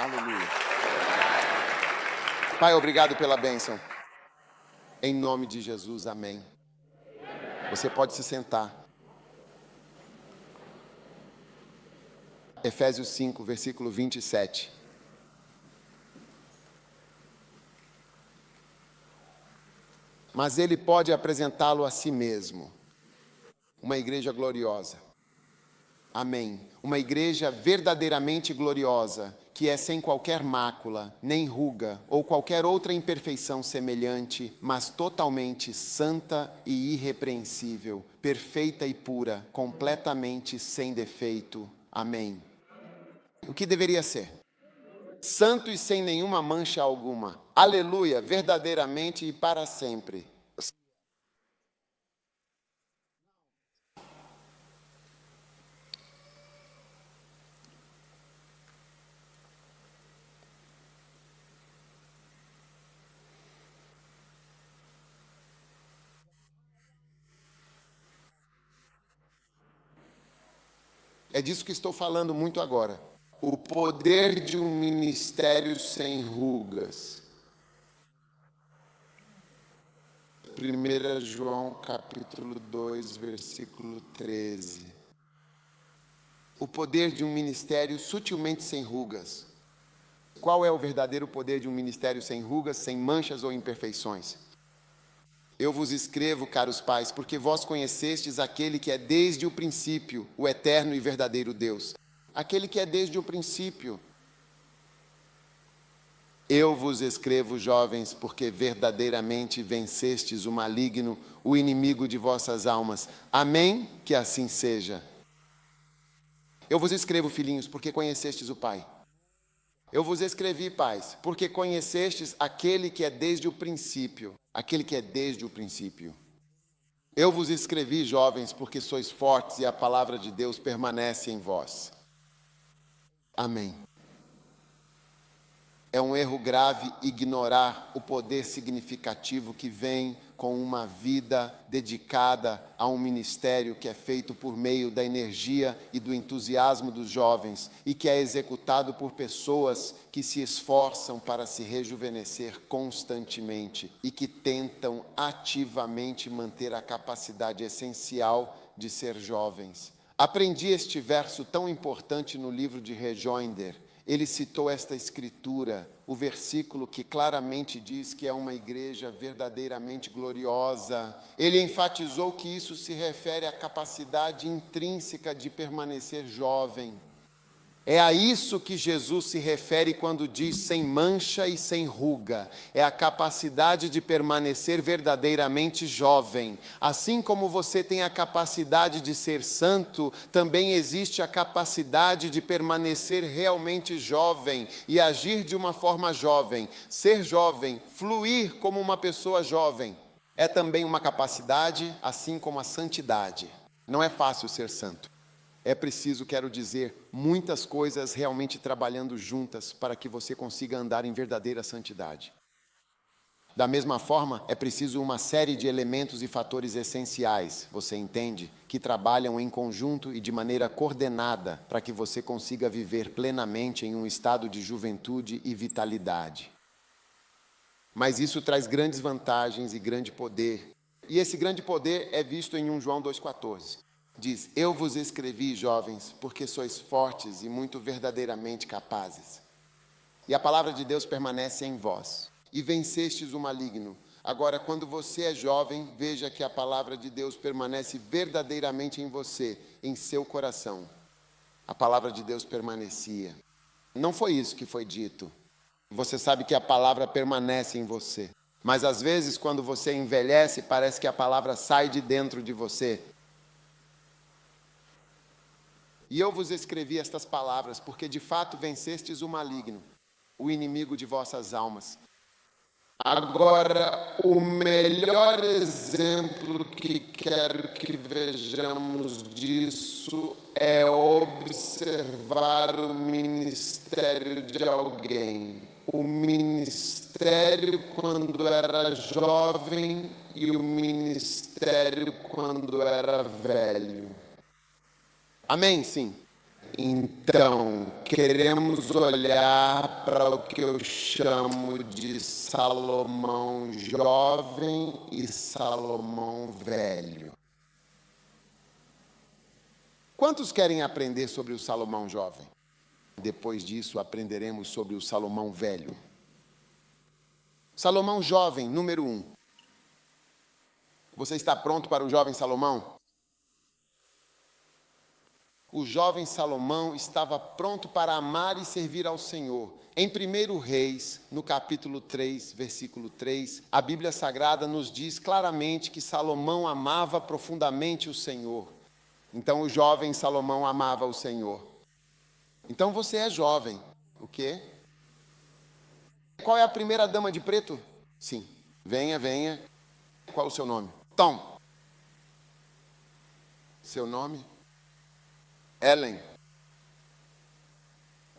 Aleluia. Pai, obrigado pela bênção. Em nome de Jesus, amém. Você pode se sentar. Efésios 5, versículo 27. Mas ele pode apresentá-lo a si mesmo. Uma igreja gloriosa. Amém. Uma igreja verdadeiramente gloriosa, que é sem qualquer mácula, nem ruga, ou qualquer outra imperfeição semelhante, mas totalmente santa e irrepreensível, perfeita e pura, completamente sem defeito. Amém. O que deveria ser? Santo e sem nenhuma mancha alguma. Aleluia, verdadeiramente e para sempre. É disso que estou falando muito agora. O poder de um ministério sem rugas. 1 João capítulo 2, versículo 13. O poder de um ministério sutilmente sem rugas. Qual é o verdadeiro poder de um ministério sem rugas, sem manchas ou imperfeições? Eu vos escrevo, caros pais, porque vós conhecestes aquele que é desde o princípio, o eterno e verdadeiro Deus. Aquele que é desde o princípio. Eu vos escrevo, jovens, porque verdadeiramente vencestes o maligno, o inimigo de vossas almas. Amém? Que assim seja. Eu vos escrevo, filhinhos, porque conhecestes o Pai. Eu vos escrevi, pais, porque conhecestes aquele que é desde o princípio. Aquele que é desde o princípio. Eu vos escrevi, jovens, porque sois fortes e a palavra de Deus permanece em vós. Amém. É um erro grave ignorar o poder significativo que vem com uma vida dedicada a um ministério que é feito por meio da energia e do entusiasmo dos jovens e que é executado por pessoas que se esforçam para se rejuvenescer constantemente e que tentam ativamente manter a capacidade essencial de ser jovens. Aprendi este verso tão importante no livro de Rejoinder. Ele citou esta escritura, o versículo que claramente diz que é uma igreja verdadeiramente gloriosa. Ele enfatizou que isso se refere à capacidade intrínseca de permanecer jovem. É a isso que Jesus se refere quando diz sem mancha e sem ruga. É a capacidade de permanecer verdadeiramente jovem. Assim como você tem a capacidade de ser santo, também existe a capacidade de permanecer realmente jovem e agir de uma forma jovem. Ser jovem, fluir como uma pessoa jovem, é também uma capacidade, assim como a santidade. Não é fácil ser santo. É preciso, quero dizer, muitas coisas realmente trabalhando juntas para que você consiga andar em verdadeira santidade. Da mesma forma, é preciso uma série de elementos e fatores essenciais, você entende, que trabalham em conjunto e de maneira coordenada para que você consiga viver plenamente em um estado de juventude e vitalidade. Mas isso traz grandes vantagens e grande poder. E esse grande poder é visto em 1 João 2,14. Diz, eu vos escrevi, jovens, porque sois fortes e muito verdadeiramente capazes. E a palavra de Deus permanece em vós. E vencestes o maligno. Agora, quando você é jovem, veja que a palavra de Deus permanece verdadeiramente em você, em seu coração. A palavra de Deus permanecia. Não foi isso que foi dito. Você sabe que a palavra permanece em você. Mas às vezes, quando você envelhece, parece que a palavra sai de dentro de você. E eu vos escrevi estas palavras, porque de fato vencestes o maligno, o inimigo de vossas almas. Agora, o melhor exemplo que quero que vejamos disso é observar o ministério de alguém. O ministério quando era jovem e o ministério quando era velho. Amém? Sim. Então, queremos olhar para o que eu chamo de Salomão jovem e Salomão velho. Quantos querem aprender sobre o Salomão jovem? Depois disso, aprenderemos sobre o Salomão velho. Salomão jovem, número 1. Você está pronto para o jovem Salomão? O jovem Salomão estava pronto para amar e servir ao Senhor. Em 1 Reis, no capítulo 3, versículo 3, a Bíblia Sagrada nos diz claramente que Salomão amava profundamente o Senhor. Então o jovem Salomão amava o Senhor. Então você é jovem. O quê? Qual é a primeira dama de preto? Sim. Venha, venha. Qual é o seu nome? Tom. Seu nome? Ellen.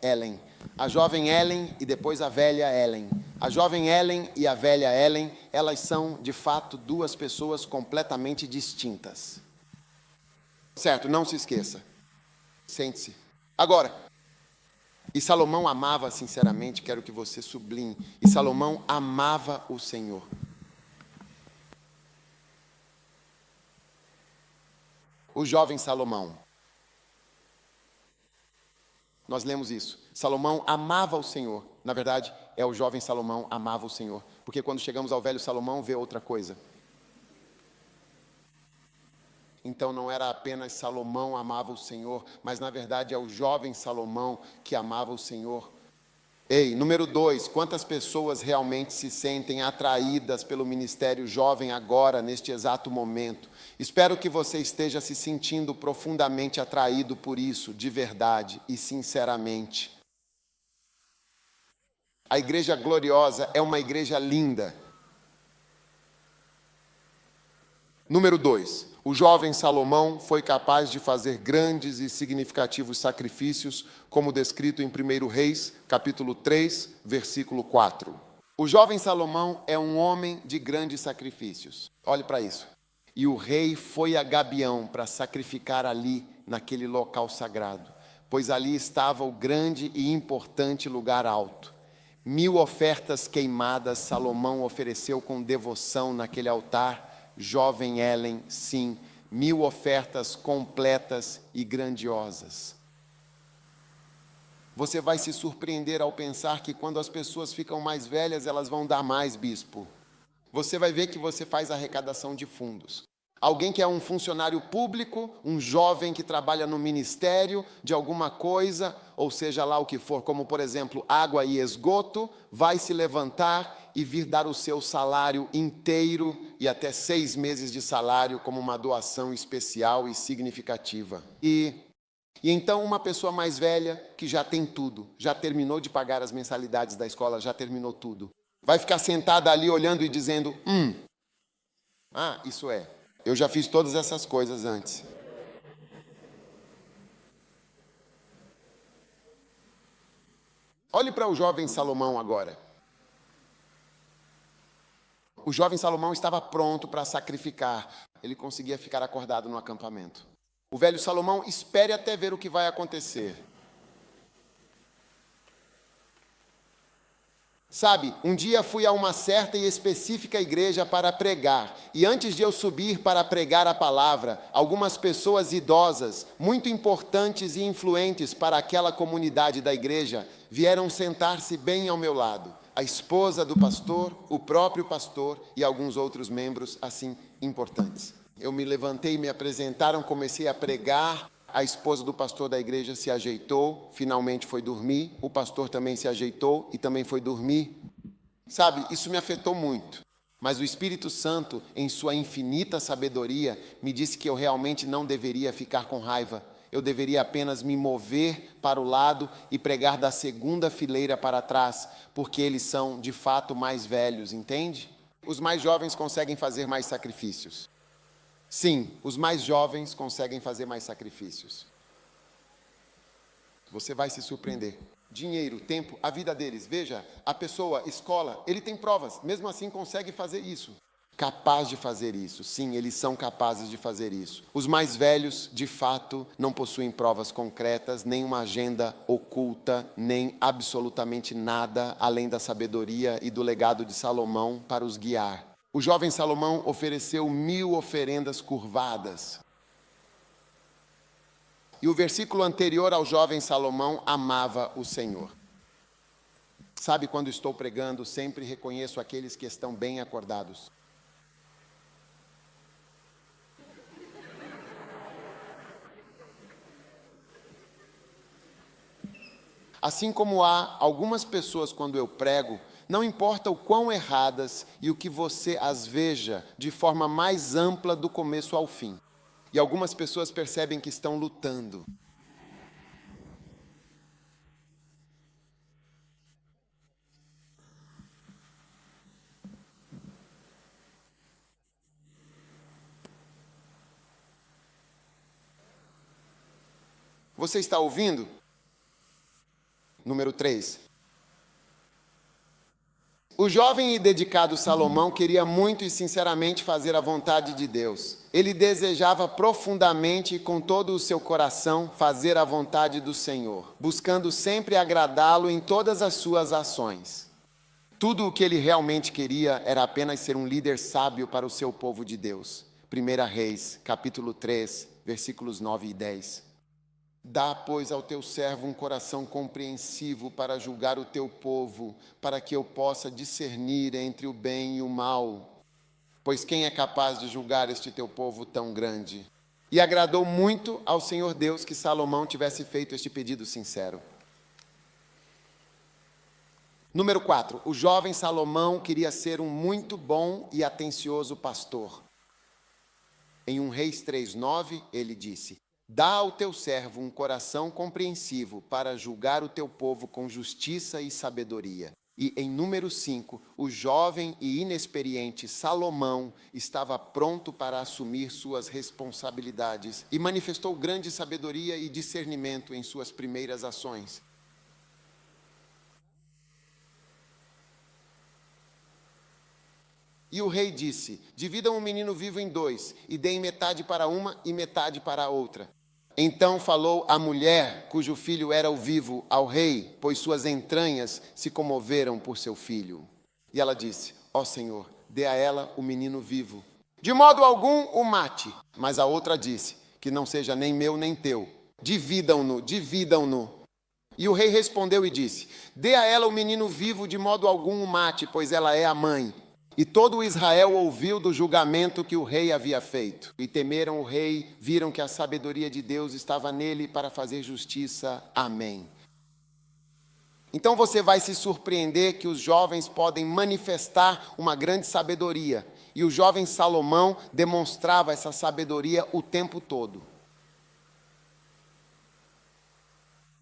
Ellen. A jovem Ellen e depois a velha Ellen. A jovem Ellen e a velha Ellen, elas são, de fato, duas pessoas completamente distintas. Certo, não se esqueça. Sente-se. Agora, e Salomão amava sinceramente, quero que você sublinhe, e Salomão amava o Senhor. O jovem Salomão. Nós lemos isso. Salomão amava o Senhor. Na verdade, é o jovem Salomão amava o Senhor. Porque quando chegamos ao velho Salomão, vê outra coisa. Então não era apenas Salomão amava o Senhor, mas na verdade é o jovem Salomão que amava o Senhor. Ei, número 2, quantas pessoas realmente se sentem atraídas pelo ministério jovem agora, neste exato momento? Espero que você esteja se sentindo profundamente atraído por isso, de verdade e sinceramente. A igreja gloriosa é uma igreja linda. Número 2, o jovem Salomão foi capaz de fazer grandes e significativos sacrifícios, como descrito em 1 Reis, capítulo 3, versículo 4. O jovem Salomão é um homem de grandes sacrifícios. Olhe para isso. E o rei foi a Gabião para sacrificar ali, naquele local sagrado, pois ali estava o grande e importante lugar alto. 1000 ofertas queimadas Salomão ofereceu com devoção naquele altar. Jovem Ellen, sim, 1000 ofertas completas e grandiosas. Você vai se surpreender ao pensar que quando as pessoas ficam mais velhas, elas vão dar mais, bispo. Você vai ver que você faz arrecadação de fundos. Alguém que é um funcionário público, um jovem que trabalha no ministério de alguma coisa, ou seja lá o que for, como por exemplo água e esgoto, vai se levantar e vir dar o seu salário inteiro e até 6 meses de salário como uma doação especial e significativa. E então uma pessoa mais velha que já tem tudo, já terminou de pagar as mensalidades da escola, já terminou tudo, vai ficar sentada ali olhando e dizendo, isso é, eu já fiz todas essas coisas antes. Olhe para o jovem Salomão agora. O jovem Salomão estava pronto para sacrificar. Ele conseguia ficar acordado no acampamento. O velho Salomão, espere até ver o que vai acontecer. Sabe, um dia fui a uma certa e específica igreja para pregar, e antes de eu subir para pregar a palavra, algumas pessoas idosas, muito importantes e influentes para aquela comunidade da igreja, vieram sentar-se bem ao meu lado. A esposa do pastor, o próprio pastor e alguns outros membros, assim, importantes. Eu me levantei, me apresentaram, comecei a pregar. A esposa do pastor da igreja se ajeitou, finalmente foi dormir. O pastor também se ajeitou e também foi dormir. Sabe, isso me afetou muito. Mas o Espírito Santo, em sua infinita sabedoria, me disse que eu realmente não deveria ficar com raiva. Eu deveria apenas me mover para o lado e pregar da segunda fileira para trás, porque eles são, de fato, mais velhos, entende? Os mais jovens conseguem fazer mais sacrifícios. Sim, os mais jovens conseguem fazer mais sacrifícios. Você vai se surpreender. Dinheiro, tempo, a vida deles. Veja, a pessoa, escola, ele tem provas, mesmo assim consegue fazer isso. capaz de fazer isso. Sim, eles são capazes de fazer isso. Os mais velhos, de fato, não possuem provas concretas, nem uma agenda oculta, nem absolutamente nada além da sabedoria e do legado de Salomão para os guiar. O jovem Salomão ofereceu 1000 oferendas curvadas. E o versículo anterior ao jovem Salomão amava o Senhor. Sabe, quando estou pregando, sempre reconheço aqueles que estão bem acordados. Assim como há algumas pessoas, quando eu prego, não importa o quão erradas e o que você as veja de forma mais ampla do começo ao fim. E algumas pessoas percebem que estão lutando. Você está ouvindo? Número 3. O jovem e dedicado Salomão queria muito e sinceramente fazer a vontade de Deus. Ele desejava profundamente e com todo o seu coração fazer a vontade do Senhor, buscando sempre agradá-lo em todas as suas ações. Tudo o que ele realmente queria era apenas ser um líder sábio para o seu povo de Deus. 1 Reis, capítulo 3, versículos 9 e 10. Dá, pois, ao teu servo um coração compreensivo para julgar o teu povo, para que eu possa discernir entre o bem e o mal. Pois quem é capaz de julgar este teu povo tão grande? E agradou muito ao Senhor Deus que Salomão tivesse feito este pedido sincero. Número 4. O jovem Salomão queria ser um muito bom e atencioso pastor. Em 1 Reis 3:9, ele disse: dá ao teu servo um coração compreensivo para julgar o teu povo com justiça e sabedoria. E em número 5, o jovem e inexperiente Salomão estava pronto para assumir suas responsabilidades e manifestou grande sabedoria e discernimento em suas primeiras ações. E o rei disse: dividam o menino vivo em 2, e deem metade para uma e metade para a outra. Então falou a mulher, cujo filho era o vivo, ao rei, pois suas entranhas se comoveram por seu filho. E ela disse: ó Senhor, dê a ela o menino vivo. De modo algum o mate. Mas a outra disse: que não seja nem meu nem teu. Dividam-no, dividam-no. E o rei respondeu e disse: dê a ela o menino vivo, de modo algum o mate, pois ela é a mãe. E todo o Israel ouviu do julgamento que o rei havia feito. E temeram o rei, viram que a sabedoria de Deus estava nele para fazer justiça. Amém. Então você vai se surpreender que os jovens podem manifestar uma grande sabedoria. E o jovem Salomão demonstrava essa sabedoria o tempo todo.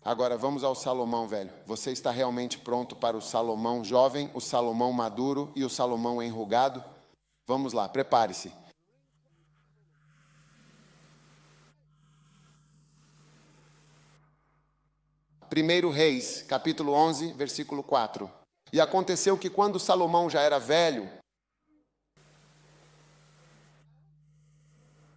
Agora vamos ao Salomão velho. Você está realmente pronto para o Salomão jovem, o Salomão maduro e o Salomão enrugado? Vamos lá, prepare-se. Primeiro Reis, capítulo 11, versículo 4. E aconteceu que quando Salomão já era velho,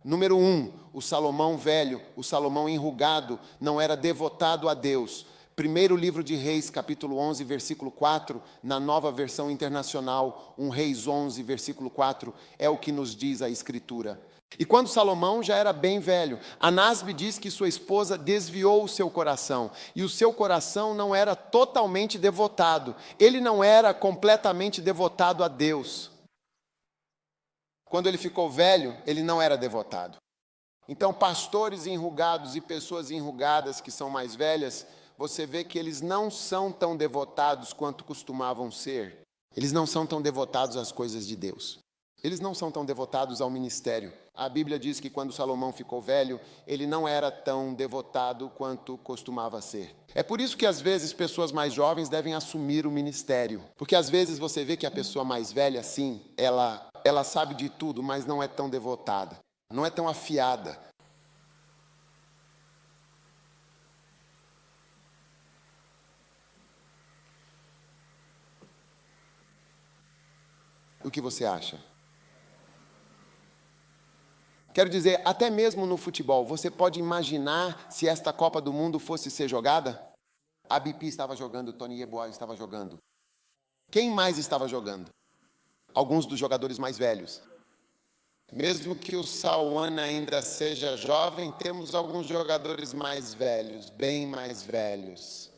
número 1, o Salomão velho, o Salomão enrugado, não era devotado a Deus. Primeiro livro de Reis, capítulo 11, versículo 4, na nova versão internacional, 1 Reis 11, versículo 4, é o que nos diz a Escritura. E quando Salomão já era bem velho, Anasbe diz que sua esposa desviou o seu coração, e o seu coração não era totalmente devotado, ele não era completamente devotado a Deus. Quando ele ficou velho, ele não era devotado. Então, pastores enrugados e pessoas enrugadas que são mais velhas, você vê que eles não são tão devotados quanto costumavam ser. Eles não são tão devotados às coisas de Deus. Eles não são tão devotados ao ministério. A Bíblia diz que quando Salomão ficou velho, ele não era tão devotado quanto costumava ser. É por isso que às vezes pessoas mais jovens devem assumir o ministério. Porque às vezes você vê que a pessoa mais velha, sim, ela sabe de tudo, mas não é tão devotada, não é tão afiada. O que você acha? Quero dizer, até mesmo no futebol, você pode imaginar se esta Copa do Mundo fosse ser jogada? A BP estava jogando, Tony Yeboah estava jogando. Quem mais estava jogando? Alguns dos jogadores mais velhos. Mesmo que o Sawan ainda seja jovem, temos alguns jogadores mais velhos, bem mais velhos.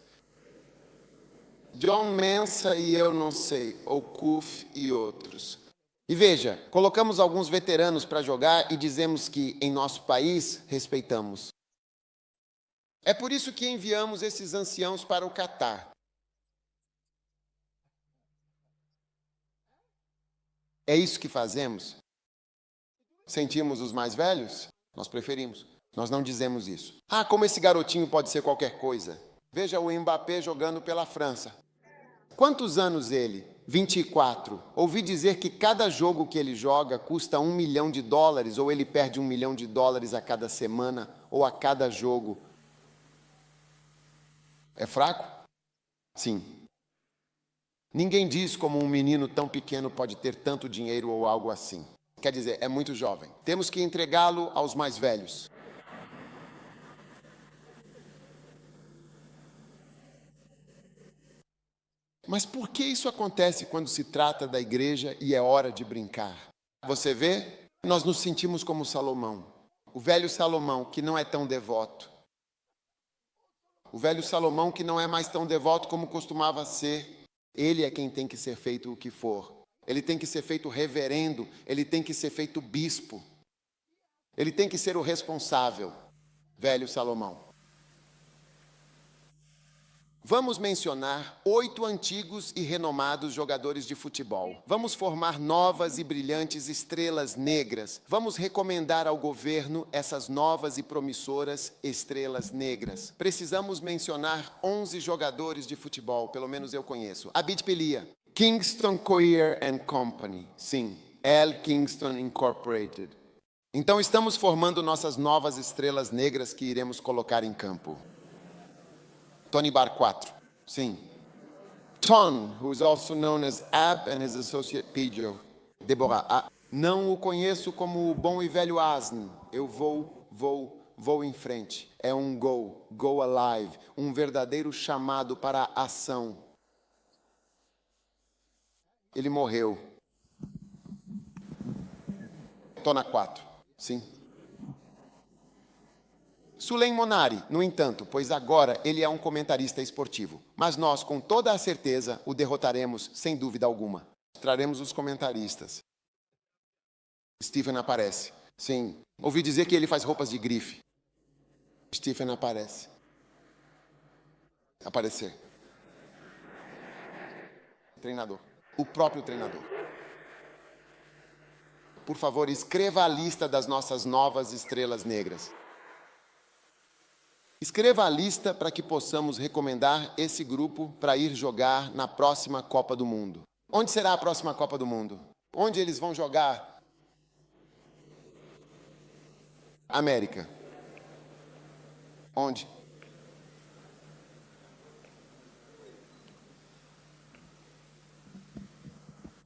John Mensah e eu não sei, ou Kuf e outros. E veja, colocamos alguns veteranos para jogar e dizemos que, em nosso país, respeitamos. É por isso que enviamos esses anciãos para o Catar. É isso que fazemos? Sentimos os mais velhos? Nós preferimos. Nós não dizemos isso. Ah, como esse garotinho pode ser qualquer coisa. Veja o Mbappé jogando pela França. Quantos anos ele? 24. Ouvi dizer que cada jogo que ele joga custa $1 milhão, ou ele perde $1 milhão a cada semana, ou a cada jogo. É fraco? Sim. Ninguém diz como um menino tão pequeno pode ter tanto dinheiro ou algo assim. Quer dizer, é muito jovem. Temos que entregá-lo aos mais velhos. Mas por que isso acontece quando se trata da igreja e é hora de brincar? Você vê? Nós nos sentimos como Salomão. O velho Salomão, que não é tão devoto. O velho Salomão, que não é mais tão devoto como costumava ser. Ele é quem tem que ser feito o que for. Ele tem que ser feito reverendo. Ele tem que ser feito bispo. Ele tem que ser o responsável. Velho Salomão. Vamos mencionar 8 antigos e renomados jogadores de futebol. Vamos formar novas e brilhantes estrelas negras. Vamos recomendar ao governo essas novas e promissoras estrelas negras. Precisamos mencionar 11 jogadores de futebol, pelo menos eu conheço. Abid Pelia, Kingston Courier and Company. Sim, L. Kingston Incorporated. Então estamos formando nossas novas estrelas negras que iremos colocar em campo. Tony Bar 4, sim. Ton, who is also known as Ab and his associate Pedro. Deborah, não o conheço como o bom e velho asno. Eu vou em frente. É um go alive, um verdadeiro chamado para a ação. Ele morreu. Tona 4, sim. Sulem Monari, no entanto, pois agora ele é um comentarista esportivo. Mas nós, com toda a certeza, o derrotaremos, sem dúvida alguma. Traremos os comentaristas. Stephen aparece. Sim. Ouvi dizer que ele faz roupas de grife. Stephen aparece. Aparecer. Treinador. O próprio treinador. Por favor, escreva a lista das nossas novas estrelas negras. Escreva a lista para que possamos recomendar esse grupo para ir jogar na próxima Copa do Mundo. Onde será a próxima Copa do Mundo? Onde eles vão jogar? América. Onde?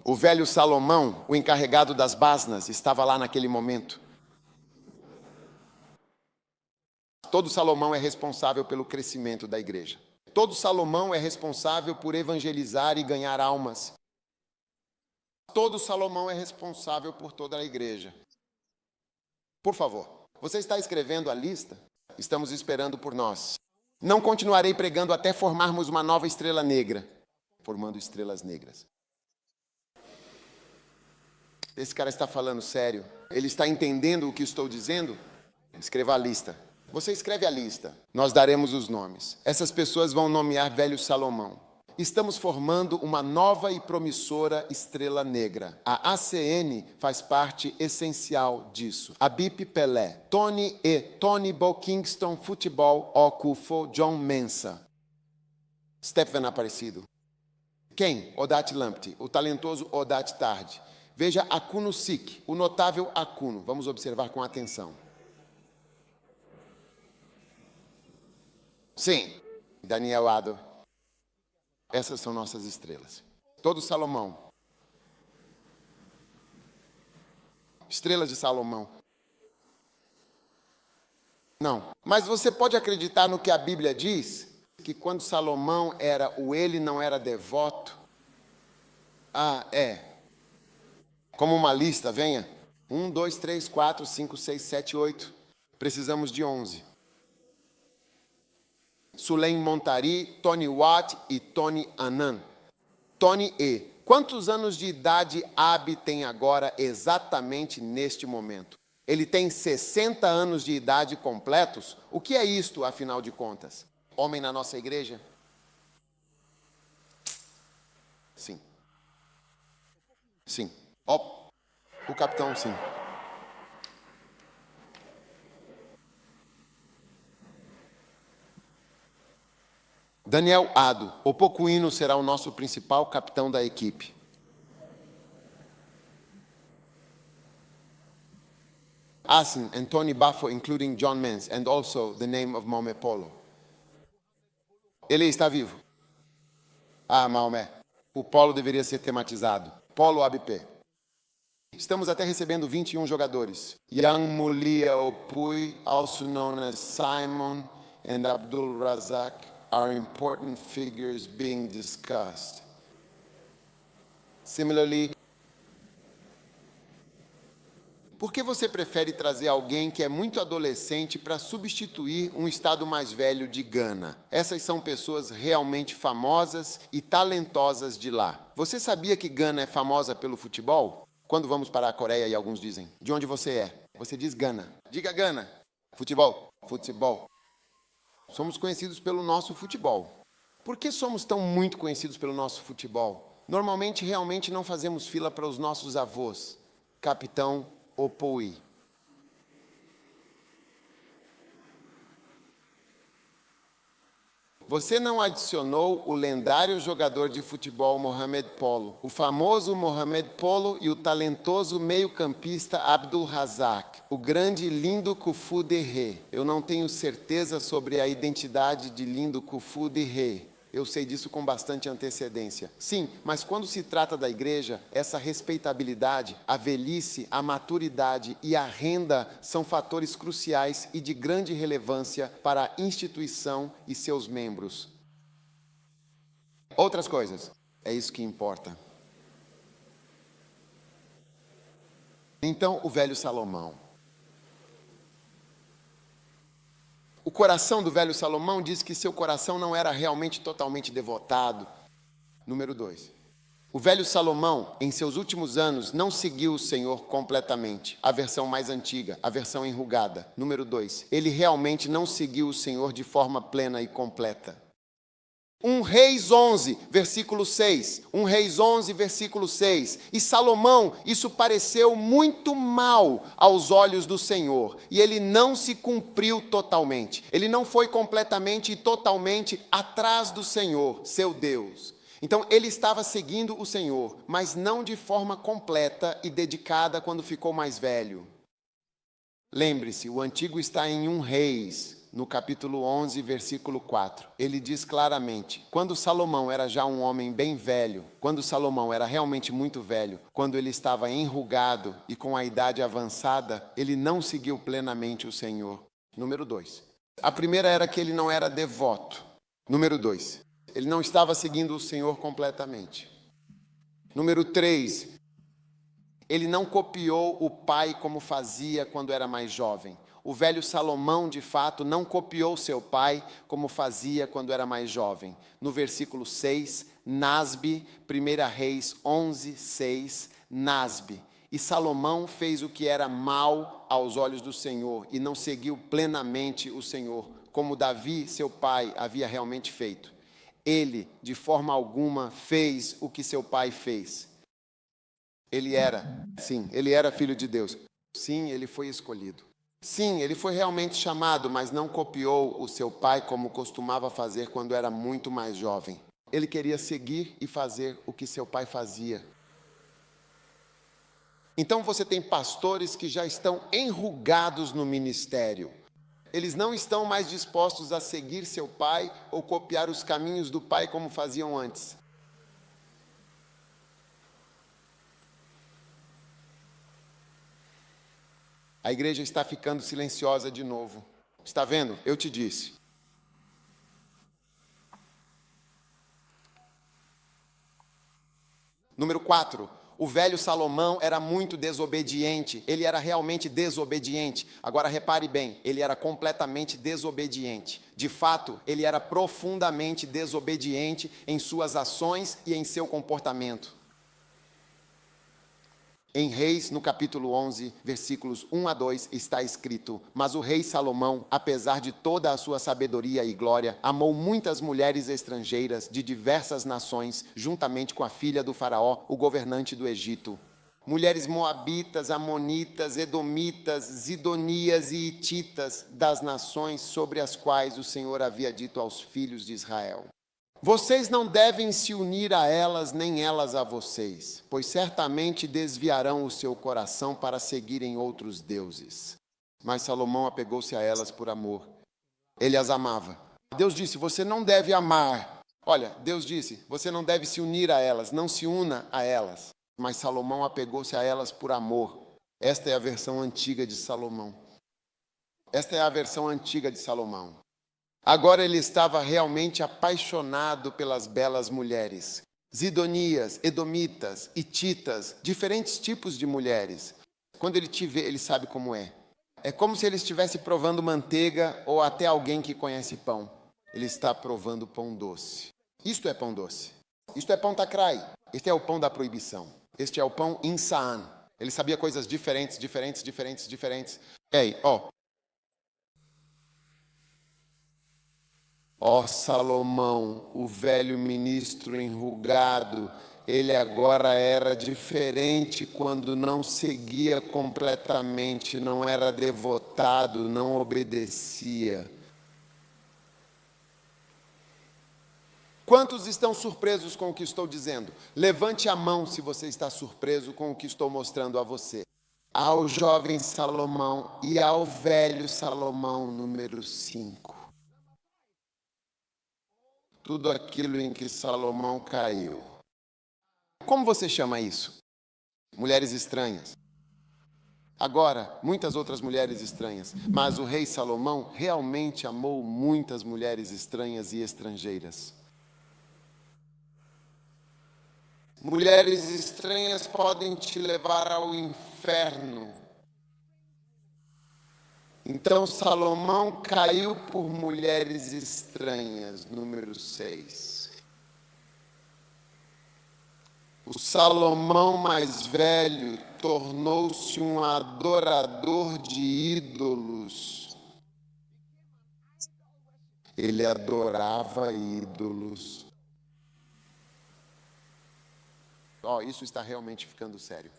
O velho Salomão, o encarregado das basnas, estava lá naquele momento. Todo Salomão é responsável pelo crescimento da igreja. Todo Salomão é responsável por evangelizar e ganhar almas. Todo Salomão é responsável por toda a igreja. Por favor, você está escrevendo a lista? Estamos esperando por nós. Não continuarei pregando até formarmos uma nova estrela negra. Formando estrelas negras. Esse cara está falando sério? Ele está entendendo o que estou dizendo? Escreva a lista. Você escreve a lista, nós daremos os nomes. Essas pessoas vão nomear velho Salomão. Estamos formando uma nova e promissora estrela negra. A ACN faz parte essencial disso. Abip Pelé, Tony Bo Kingston Futebol Okufo John Mensah. Stephen Aparecido. Quem? Odat Lamptey, o talentoso Odat Tarde. Veja Akuno Sik, o notável Akuno. Vamos observar com atenção. Sim, Daniel Ado. Essas são nossas estrelas. Todo Salomão. Estrelas de Salomão. Não. Mas você pode acreditar no que a Bíblia diz? Que quando Salomão era ele não era devoto. Ah, é. Como uma lista, venha. 1, 2, 3, 4, 5, 6, 7, 8. Precisamos de 11. Suleim Montari, Tony Watt e Tony Annan. Tony E. Quantos anos de idade Abi tem agora exatamente neste momento? Ele tem 60 anos de idade completos? O que é isto, afinal de contas? Homem na nossa igreja? Sim. Sim. Ó, o capitão, sim. Daniel Ado, o Pocuino será o nosso principal capitão da equipe. Asin and Tony Baffo, including John Mens, and also the name of Maomé Polo. Ele está vivo. Ah, Maomé. O Polo deveria ser tematizado. Polo ABP. Estamos até recebendo 21 jogadores. Yang Mulia Opui, also known as Simon and Abdul Razak, are important figures being discussed. Similarly, por que você prefere trazer alguém que é muito adolescente para substituir um estado mais velho de Gana? Essas são pessoas realmente famosas e talentosas de lá. Você sabia que Gana é famosa pelo futebol? Quando vamos para a Coreia e alguns dizem, de onde você é? Você diz Gana. Diga Gana. Futebol. Futebol. Somos conhecidos pelo nosso futebol. Por que somos tão muito conhecidos pelo nosso futebol? Normalmente, realmente não fazemos fila para os nossos avós. Capitão Opui. Você não adicionou o lendário jogador de futebol Mohamed Polo, o famoso Mohamed Polo e o talentoso meio-campista Abdul Razak, o grande Lindo Kufu Derre. Eu não tenho certeza sobre a identidade de Lindo Kufu Derre. Eu sei disso com bastante antecedência. Sim, mas quando se trata da igreja, essa respeitabilidade, a velhice, a maturidade e a renda são fatores cruciais e de grande relevância para a instituição e seus membros. Outras coisas, é isso que importa. Então, o velho Salomão. O coração do velho Salomão diz que seu coração não era realmente totalmente devotado. Número 2. O velho Salomão, em seus últimos anos, não seguiu o Senhor completamente. A versão mais antiga, a versão enrugada. Número 2. Ele realmente não seguiu o Senhor de forma plena e completa. 1 Reis 11, versículo 6. 1 Reis 11, versículo 6. E Salomão, isso pareceu muito mal aos olhos do Senhor. E ele não se cumpriu totalmente. Ele não foi completamente e totalmente atrás do Senhor, seu Deus. Então, ele estava seguindo o Senhor, mas não de forma completa e dedicada quando ficou mais velho. Lembre-se, o antigo está em 1 Reis, no capítulo 11, versículo 4. Ele diz claramente, quando Salomão era já um homem bem velho, quando Salomão era realmente muito velho, quando ele estava enrugado e com a idade avançada, ele não seguiu plenamente o Senhor. Número 2. A primeira era que ele não era devoto. Número 2. Ele não estava seguindo o Senhor completamente. Número 3. Ele não copiou o pai como fazia quando era mais jovem. O velho Salomão, de fato, não copiou seu pai como fazia quando era mais jovem. No versículo 6, Nasbe, 1 Reis 11, 6, Nasbe. E Salomão fez o que era mal aos olhos do Senhor e não seguiu plenamente o Senhor, como Davi, seu pai, havia realmente feito. Ele, de forma alguma, fez o que seu pai fez. Ele era filho de Deus. Sim, ele foi escolhido. Sim, ele foi realmente chamado, mas não copiou o seu pai como costumava fazer quando era muito mais jovem. Ele queria seguir e fazer o que seu pai fazia. Então você tem pastores que já estão enrugados no ministério. Eles não estão mais dispostos a seguir seu pai ou copiar os caminhos do pai como faziam antes. A igreja está ficando silenciosa de novo. Está vendo? Eu te disse. Número 4. O velho Salomão era muito desobediente. Ele era realmente desobediente. Agora repare bem, ele era completamente desobediente. De fato, ele era profundamente desobediente em suas ações e em seu comportamento. Em Reis, no capítulo 11, versículos 1 a 2, está escrito: Mas o rei Salomão, apesar de toda a sua sabedoria e glória, amou muitas mulheres estrangeiras de diversas nações, juntamente com a filha do faraó, o governante do Egito. Mulheres moabitas, amonitas, edomitas, zidonias e hititas, das nações sobre as quais o Senhor havia dito aos filhos de Israel: Vocês não devem se unir a elas, nem elas a vocês, pois certamente desviarão o seu coração para seguirem outros deuses. Mas Salomão apegou-se a elas por amor. Ele as amava. Deus disse: você não deve amar. Olha, Deus disse: você não deve se unir a elas, não se una a elas. Mas Salomão apegou-se a elas por amor. Esta é a versão antiga de Salomão. Esta é a versão antiga de Salomão. Agora ele estava realmente apaixonado pelas belas mulheres. Zidonias, edomitas, hititas, diferentes tipos de mulheres. Quando ele te vê, ele sabe como é. É como se ele estivesse provando manteiga ou até alguém que conhece pão. Ele está provando pão doce. Isto é pão doce. Isto é pão tacrai. Este é o pão da proibição. Este é o pão insaan. Ele sabia coisas diferentes. Ei, Ó Salomão, o velho ministro enrugado, ele agora era diferente quando não seguia completamente, não era devotado, não obedecia. Quantos estão surpresos com o que estou dizendo? Levante a mão se você está surpreso com o que estou mostrando a você. Ao jovem Salomão e ao velho Salomão, número 5. Tudo aquilo em que Salomão caiu. Como você chama isso? Mulheres estranhas. Agora, muitas outras mulheres estranhas. Mas o rei Salomão realmente amou muitas mulheres estranhas e estrangeiras. Mulheres estranhas podem te levar ao inferno. Então Salomão caiu por mulheres estranhas, número 6. O Salomão mais velho tornou-se um adorador de ídolos. Ele adorava ídolos. Isso está realmente ficando sério.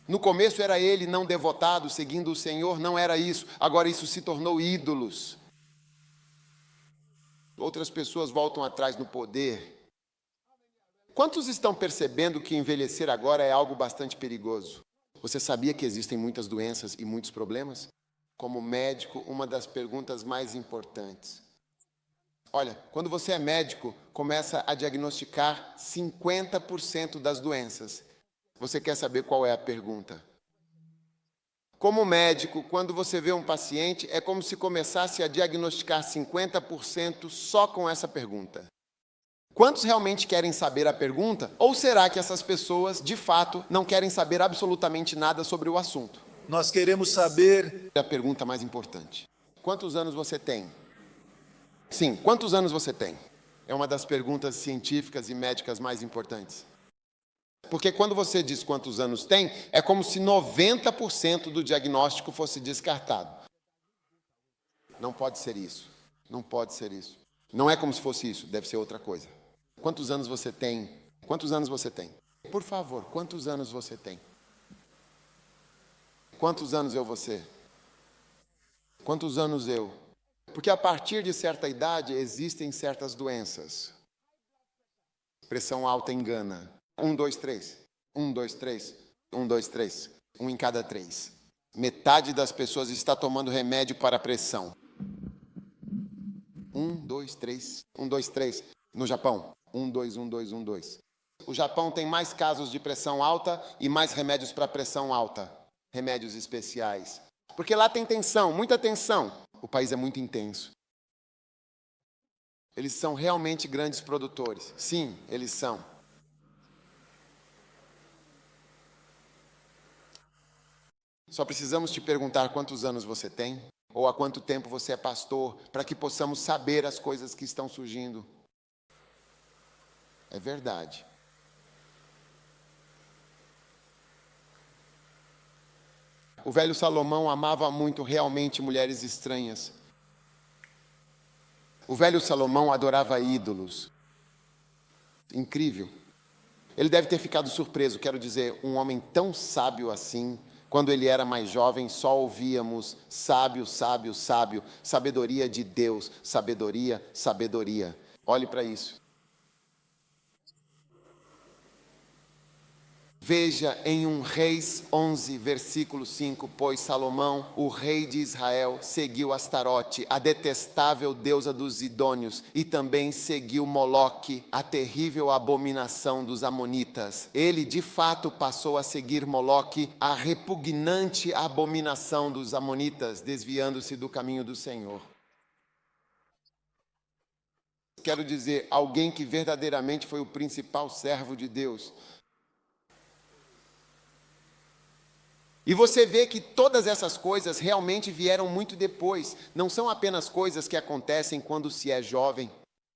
No começo era ele não devotado, seguindo o Senhor, não era isso. Agora isso se tornou ídolos. Outras pessoas voltam atrás no poder. Quantos estão percebendo que envelhecer agora é algo bastante perigoso? Você sabia que existem muitas doenças e muitos problemas? Como médico, uma das perguntas mais importantes. Olha, quando você é médico, começa a diagnosticar 50% das doenças. Você quer saber qual é a pergunta? Como médico, quando você vê um paciente, é como se começasse a diagnosticar 50% só com essa pergunta. Quantos realmente querem saber a pergunta? Ou será que essas pessoas, de fato, não querem saber absolutamente nada sobre o assunto? Nós queremos saber... A pergunta mais importante. Quantos anos você tem? Sim, quantos anos você tem? É uma das perguntas científicas e médicas mais importantes. Porque quando você diz quantos anos tem, é como se 90% do diagnóstico fosse descartado. Não pode ser isso. Não pode ser isso. Não é como se fosse isso, deve ser outra coisa. Quantos anos você tem? Quantos anos você tem? Por favor, quantos anos você tem? Quantos anos você? Quantos anos eu? Porque a partir de certa idade existem certas doenças. Pressão alta engana. 1, 2, 3. 1, 2, 3. 1, 2, 3. 1 em cada 3. Metade das pessoas está tomando remédio para a pressão. 1, 2, 3. 1, 2, 3. No Japão. 1, 2, 1, 2, 1, 2. O Japão tem mais casos de pressão alta e mais remédios para pressão alta. Remédios especiais. Porque lá tem tensão, muita tensão. O país é muito intenso. Eles são realmente grandes produtores. Sim, eles são. Só precisamos te perguntar quantos anos você tem, ou há quanto tempo você é pastor, para que possamos saber as coisas que estão surgindo. É verdade. O velho Salomão amava muito realmente mulheres estranhas. O velho Salomão adorava ídolos. Incrível. Ele deve ter ficado surpreso, quero dizer, um homem tão sábio assim. Quando ele era mais jovem, só ouvíamos sábio, sábio, sábio, sabedoria de Deus, sabedoria, sabedoria. Olhe para isso. Veja em 1 Reis 11, versículo 5, pois Salomão, o rei de Israel, seguiu Astarote, a detestável deusa dos Sidônios, e também seguiu Moloque, a terrível abominação dos amonitas. Ele, de fato, passou a seguir Moloque, a repugnante abominação dos amonitas, desviando-se do caminho do Senhor. Quero dizer, alguém que verdadeiramente foi o principal servo de Deus. E você vê que todas essas coisas realmente vieram muito depois. Não são apenas coisas que acontecem quando se é jovem.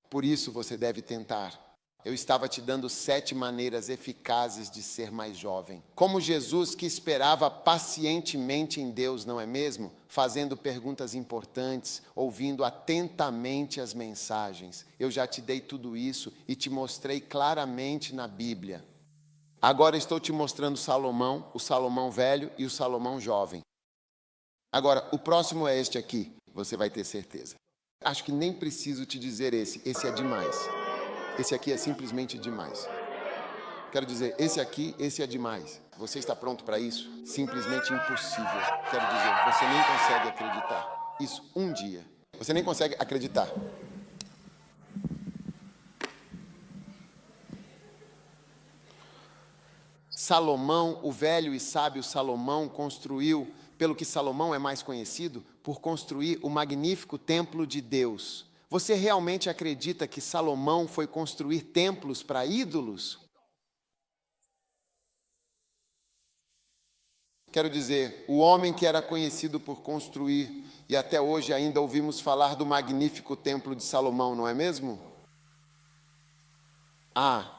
Por isso você deve tentar. Eu estava te dando 7 maneiras eficazes de ser mais jovem. Como Jesus, que esperava pacientemente em Deus, não é mesmo? Fazendo perguntas importantes, ouvindo atentamente as mensagens. Eu já te dei tudo isso e te mostrei claramente na Bíblia. Agora estou te mostrando Salomão, o Salomão velho e o Salomão jovem. Agora, o próximo é este aqui, você vai ter certeza. Acho que nem preciso te dizer esse é demais. Esse aqui é simplesmente demais. Quero dizer, esse é demais. Você está pronto para isso? Simplesmente impossível. Quero dizer, você nem consegue acreditar. Isso um dia. Você nem consegue acreditar. Salomão, o velho e sábio Salomão, construiu, pelo que Salomão é mais conhecido, por construir o magnífico templo de Deus. Você realmente acredita que Salomão foi construir templos para ídolos? Quero dizer, o homem que era conhecido por construir, e até hoje ainda ouvimos falar do magnífico templo de Salomão, não é mesmo?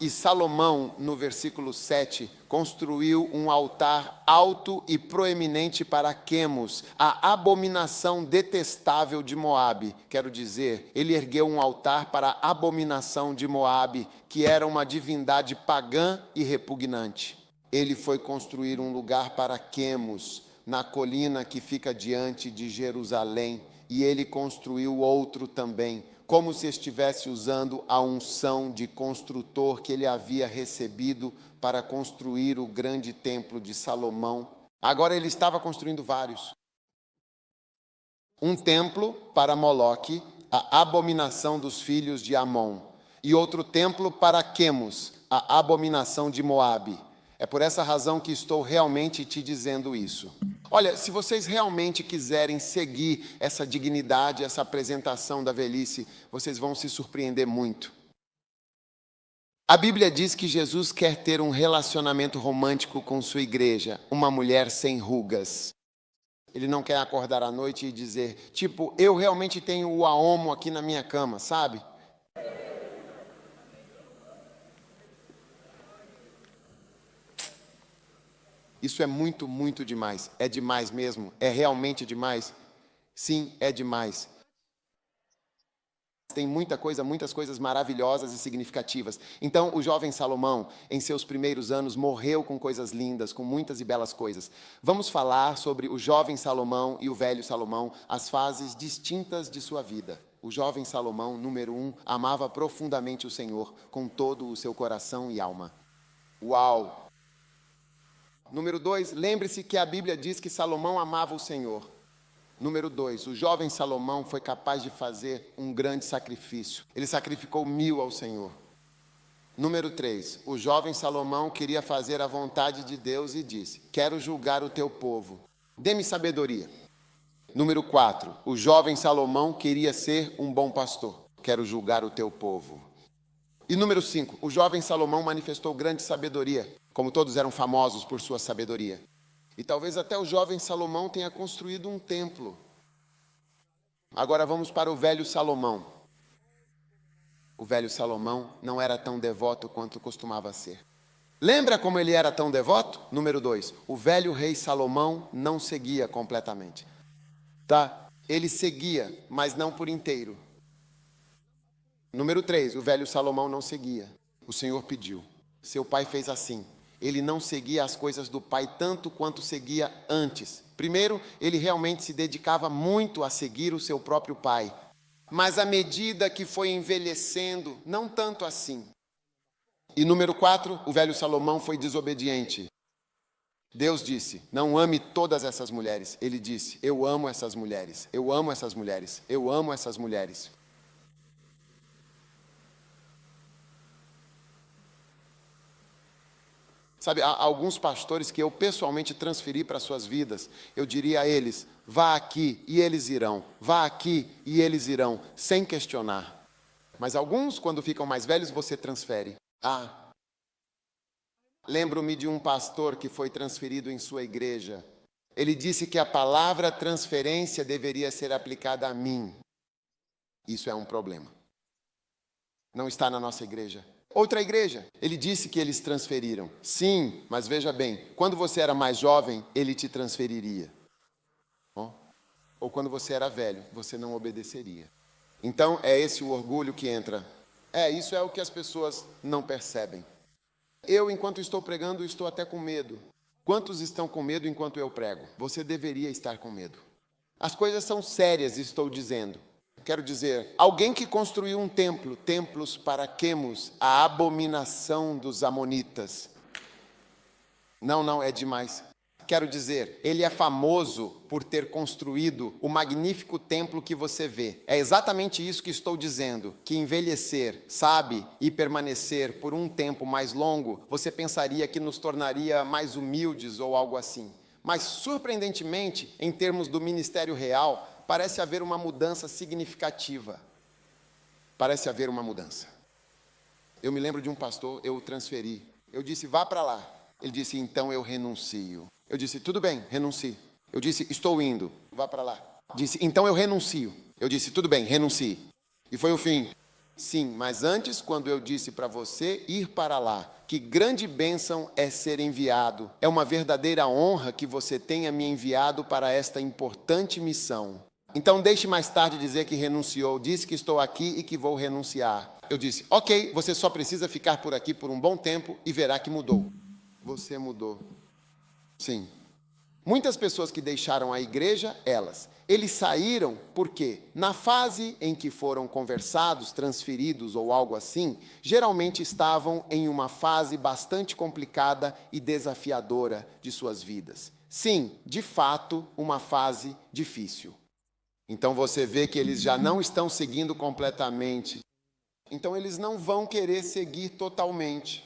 E Salomão, no versículo 7, construiu um altar alto e proeminente para Quemos, a abominação detestável de Moabe. Quero dizer, ele ergueu um altar para a abominação de Moabe, que era uma divindade pagã e repugnante. Ele foi construir um lugar para Quemos, na colina que fica diante de Jerusalém, e ele construiu outro também, como se estivesse usando a unção de construtor que ele havia recebido para construir o grande templo de Salomão. Agora ele estava construindo vários. Um templo para Moloque, a abominação dos filhos de Amon, e outro templo para Quemos, a abominação de Moabe. É por essa razão que estou realmente te dizendo isso. Olha, se vocês realmente quiserem seguir essa dignidade, essa apresentação da velhice, vocês vão se surpreender muito. A Bíblia diz que Jesus quer ter um relacionamento romântico com sua igreja, uma mulher sem rugas. Ele não quer acordar à noite e dizer, tipo, eu realmente tenho o aomo aqui na minha cama, sabe? Isso é muito, muito demais. É demais mesmo? É realmente demais? Sim, é demais. Tem muitas coisas maravilhosas e significativas. Então, o jovem Salomão, em seus primeiros anos, morreu com coisas lindas, com muitas e belas coisas. Vamos falar sobre o jovem Salomão e o velho Salomão, as fases distintas de sua vida. O jovem Salomão, número 1, amava profundamente o Senhor, com todo o seu coração e alma. Uau! Número 2, lembre-se que a Bíblia diz que Salomão amava o Senhor. Número 2, o jovem Salomão foi capaz de fazer um grande sacrifício. Ele sacrificou 1000 ao Senhor. Número 3, o jovem Salomão queria fazer a vontade de Deus e disse, quero julgar o teu povo. Dê-me sabedoria. Número 4, o jovem Salomão queria ser um bom pastor. Quero julgar o teu povo. E número 5, o jovem Salomão manifestou grande sabedoria, como todos eram famosos por sua sabedoria. E talvez até o jovem Salomão tenha construído um templo. Agora vamos para o velho Salomão. O velho Salomão não era tão devoto quanto costumava ser. Lembra como ele era tão devoto? Número 2, o velho rei Salomão não seguia completamente. Tá? Ele seguia, mas não por inteiro. Número 3, o velho Salomão não seguia. O Senhor pediu. Seu pai fez assim. Ele não seguia as coisas do pai tanto quanto seguia antes. Primeiro, ele realmente se dedicava muito a seguir o seu próprio pai. Mas à medida que foi envelhecendo, não tanto assim. E número 4, o velho Salomão foi desobediente. Deus disse, não ame todas essas mulheres. Ele disse, eu amo essas mulheres, eu amo essas mulheres, eu amo essas mulheres. Sabe, há alguns pastores que eu pessoalmente transferi para suas vidas. Eu diria a eles, vá aqui e eles irão. Vá aqui e eles irão, sem questionar. Mas alguns, quando ficam mais velhos, você transfere. Lembro-me de um pastor que foi transferido em sua igreja. Ele disse que a palavra transferência deveria ser aplicada a mim. Isso é um problema. Não está na nossa igreja. Outra igreja, ele disse que eles transferiram. Sim, mas veja bem, quando você era mais jovem, ele te transferiria. Ou quando você era velho, você não obedeceria. Então, é esse o orgulho que entra. Isso é o que as pessoas não percebem. Eu, enquanto estou pregando, estou até com medo. Quantos estão com medo enquanto eu prego? Você deveria estar com medo. As coisas são sérias, estou dizendo. Quero dizer, alguém que construiu um templo, templos para Quemos, a abominação dos amonitas. Não, é demais. Quero dizer, ele é famoso por ter construído o magnífico templo que você vê. É exatamente isso que estou dizendo, que envelhecer, sabe, e permanecer por um tempo mais longo, você pensaria que nos tornaria mais humildes ou algo assim. Mas, surpreendentemente, em termos do ministério real, parece haver uma mudança significativa. Parece haver uma mudança. Eu me lembro de um pastor, eu o transferi. Eu disse, vá para lá. Ele disse, então eu renuncio. Eu disse, tudo bem, renuncie. Eu disse, estou indo, vá para lá. Disse, então eu renuncio. Eu disse, tudo bem, renuncie. E foi o fim. Sim, mas antes, quando eu disse para você ir para lá, que grande bênção é ser enviado. É uma verdadeira honra que você tenha me enviado para esta importante missão. Então deixe mais tarde dizer que renunciou, disse que estou aqui e que vou renunciar. Eu disse, ok, você só precisa ficar por aqui por um bom tempo e verá que mudou. Você mudou. Sim. Muitas pessoas que deixaram a igreja, eles saíram porque, na fase em que foram conversados, transferidos ou algo assim, geralmente estavam em uma fase bastante complicada e desafiadora de suas vidas. Sim, de fato, uma fase difícil. Então você vê que eles já não estão seguindo completamente. Então eles não vão querer seguir totalmente.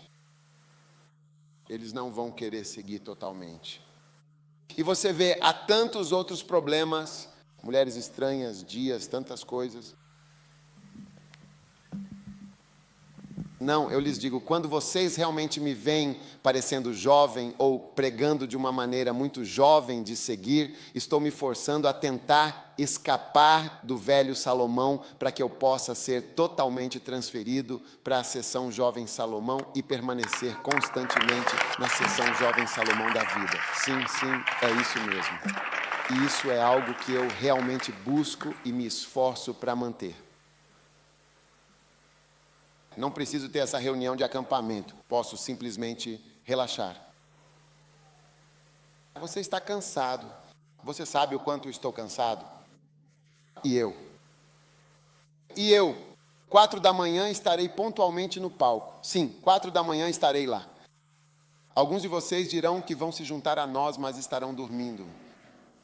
Eles não vão querer seguir totalmente. E você vê, há tantos outros problemas, mulheres estranhas, dias, tantas coisas. Não, eu lhes digo, quando vocês realmente me veem parecendo jovem ou pregando de uma maneira muito jovem de seguir, estou me forçando a tentar escapar do velho Salomão para que eu possa ser totalmente transferido para a seção Jovem Salomão e permanecer constantemente na seção Jovem Salomão da vida. Sim, é isso mesmo. E isso é algo que eu realmente busco e me esforço para manter. Não preciso ter essa reunião de acampamento. Posso simplesmente relaxar. Você está cansado. Você sabe o quanto estou cansado? E eu? 4 da manhã estarei pontualmente no palco. Sim, 4 da manhã estarei lá. Alguns de vocês dirão que vão se juntar a nós, mas estarão dormindo.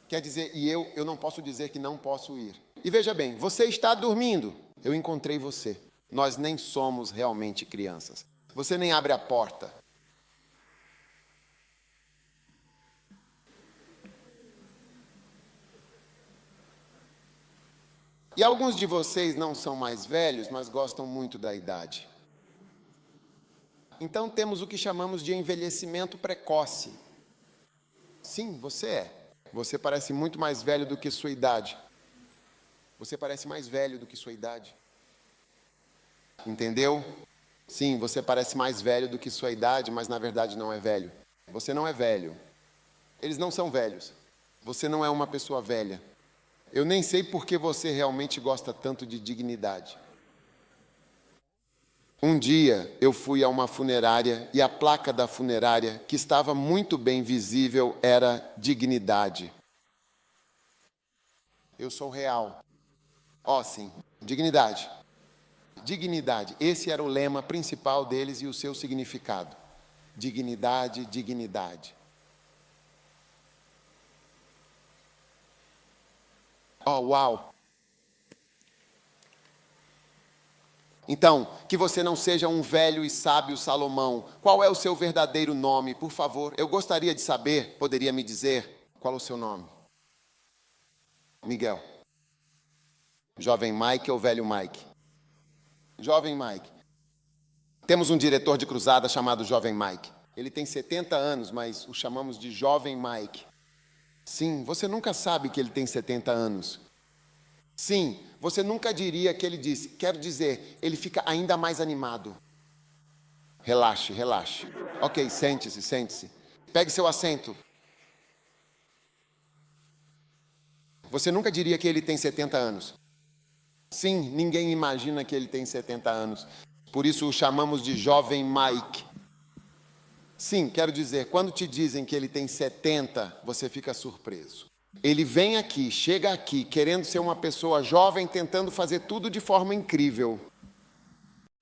Quer dizer, eu não posso dizer que não posso ir. E veja bem, você está dormindo. Eu encontrei você. Nós nem somos realmente crianças. Você nem abre a porta. E alguns de vocês não são mais velhos, mas gostam muito da idade. Então temos o que chamamos de envelhecimento precoce. Sim, você é. Você parece muito mais velho do que sua idade. Você parece mais velho do que sua idade. Entendeu? Sim, você parece mais velho do que sua idade, mas na verdade não é velho. Você não é velho. Eles não são velhos. Você não é uma pessoa velha. Eu nem sei por que você realmente gosta tanto de dignidade. Um dia eu fui a uma funerária e a placa da funerária, que estava muito bem visível, era dignidade. Eu sou real. Sim, dignidade. Dignidade. Esse era o lema principal deles e o seu significado. Dignidade, dignidade. Uau! Então, que você não seja um velho e sábio Salomão. Qual é o seu verdadeiro nome, por favor? Eu gostaria de saber, poderia me dizer, qual é o seu nome? Miguel. Jovem Mike ou velho Mike? Jovem Mike. Temos um diretor de cruzada chamado Jovem Mike. Ele tem 70 anos, mas o chamamos de Jovem Mike. Sim, você nunca sabe que ele tem 70 anos. Sim, você nunca diria que ele disse. Quero dizer, ele fica ainda mais animado. Relaxe, relaxe. Ok, sente-se, sente-se. Pegue seu assento. Você nunca diria que ele tem 70 anos. Sim, ninguém imagina que ele tem 70 anos. Por isso o chamamos de Jovem Mike. Sim, quero dizer, quando te dizem que ele tem 70, você fica surpreso. Ele vem aqui, chega aqui, querendo ser uma pessoa jovem, tentando fazer tudo de forma incrível.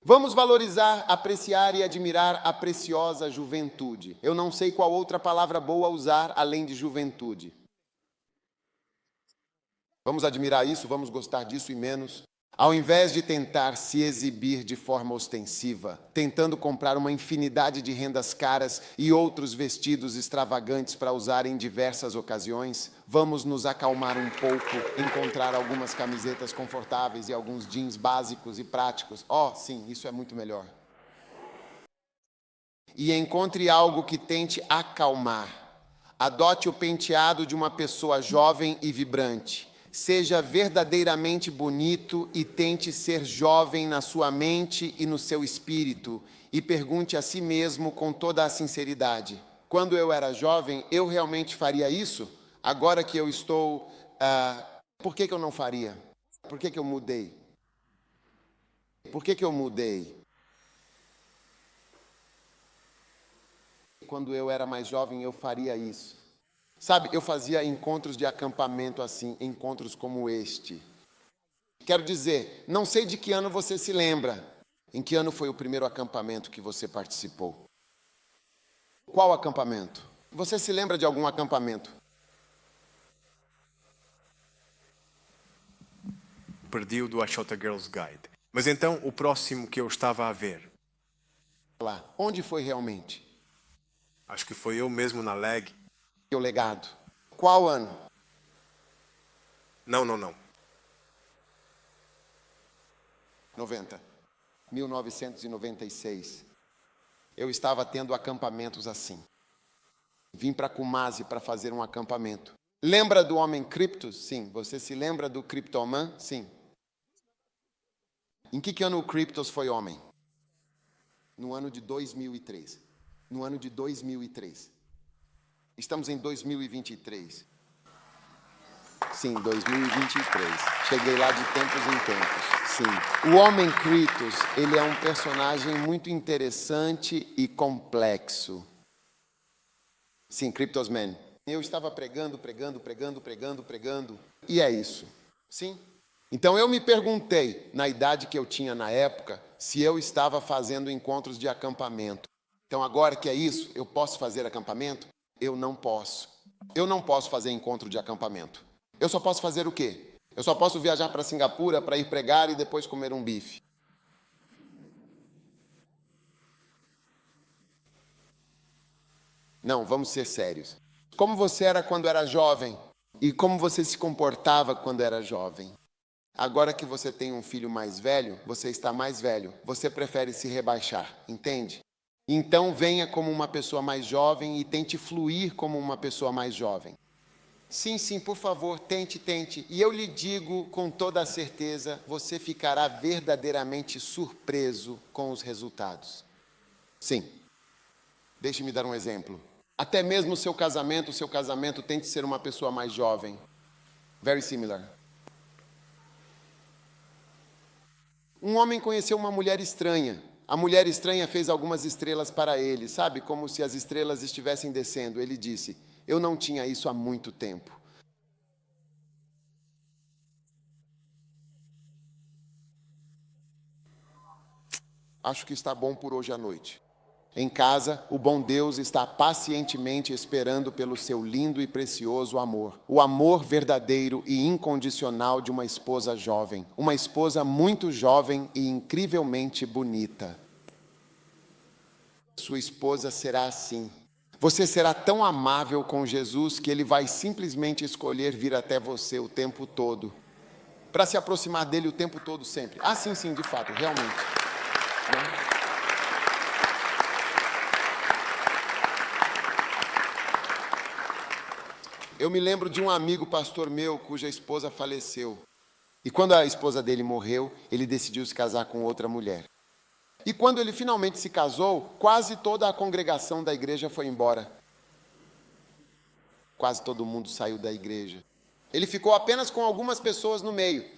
Vamos valorizar, apreciar e admirar a preciosa juventude. Eu não sei qual outra palavra boa usar além de juventude. Vamos admirar isso, vamos gostar disso e menos. Ao invés de tentar se exibir de forma ostensiva, tentando comprar uma infinidade de rendas caras e outros vestidos extravagantes para usar em diversas ocasiões, vamos nos acalmar um pouco, encontrar algumas camisetas confortáveis e alguns jeans básicos e práticos. Sim, isso é muito melhor. E encontre algo que tente acalmar. Adote o penteado de uma pessoa jovem e vibrante. Seja verdadeiramente bonito e tente ser jovem na sua mente e no seu espírito. E pergunte a si mesmo com toda a sinceridade: quando eu era jovem, eu realmente faria isso? Agora que eu estou... por que eu não faria? Por que eu mudei? Por que eu mudei? Quando eu era mais jovem, eu faria isso. Sabe, eu fazia encontros de acampamento assim, encontros como este. Quero dizer, não sei de que ano você se lembra. Em que ano foi o primeiro acampamento que você participou? Qual acampamento? Você se lembra de algum acampamento? Perdi o do Ashota Girls Guide. Mas então, o próximo que eu estava a ver? Lá. Onde foi realmente? Acho que foi eu mesmo na leg. O legado. Qual ano? Não. 90. 1996. Eu estava tendo acampamentos assim. Vim para Kumasi para fazer um acampamento. Lembra do homem Kryptos? Sim. Você se lembra do Kryptoman? Sim. Em que ano o Kryptos foi homem? No ano de 2003. No ano de 2003. Estamos em 2023. Sim, 2023. Cheguei lá de tempos em tempos. Sim. O homem Kryptos, ele é um personagem muito interessante e complexo. Sim, Kryptos Man. Eu estava pregando. E é isso. Sim. Então eu me perguntei, na idade que eu tinha na época, se eu estava fazendo encontros de acampamento. Então agora que é isso, eu posso fazer acampamento? Eu não posso. Eu não posso fazer encontro de acampamento. Eu só posso fazer o quê? Eu só posso viajar para Singapura para ir pregar e depois comer um bife. Não, vamos ser sérios. Como você era quando era jovem? E como você se comportava quando era jovem? Agora que você tem um filho mais velho, você está mais velho, você prefere se rebaixar, entende? Então venha como uma pessoa mais jovem e tente fluir como uma pessoa mais jovem. Sim, sim, por favor, tente, tente. E eu lhe digo com toda a certeza, você ficará verdadeiramente surpreso com os resultados. Sim. Deixe-me dar um exemplo. Até mesmo o seu casamento, tente ser uma pessoa mais jovem. Very similar. Um homem conheceu uma mulher estranha. A mulher estranha fez algumas estrelas para ele, sabe? Como se as estrelas estivessem descendo. Ele disse, eu não tinha isso há muito tempo. Acho que está bom por hoje à noite. Em casa, o bom Deus está pacientemente esperando pelo seu lindo e precioso amor. O amor verdadeiro e incondicional de uma esposa jovem. Uma esposa muito jovem e incrivelmente bonita. Sua esposa será assim. Você será tão amável com Jesus que ele vai simplesmente escolher vir até você o tempo todo. Para se aproximar dele o tempo todo sempre. Ah, sim, sim, de fato, realmente. Né? Eu me lembro de um amigo pastor meu cuja esposa faleceu. E quando a esposa dele morreu, ele decidiu se casar com outra mulher. E quando ele finalmente se casou, quase toda a congregação da igreja foi embora. Quase todo mundo saiu da igreja. Ele ficou apenas com algumas pessoas no meio.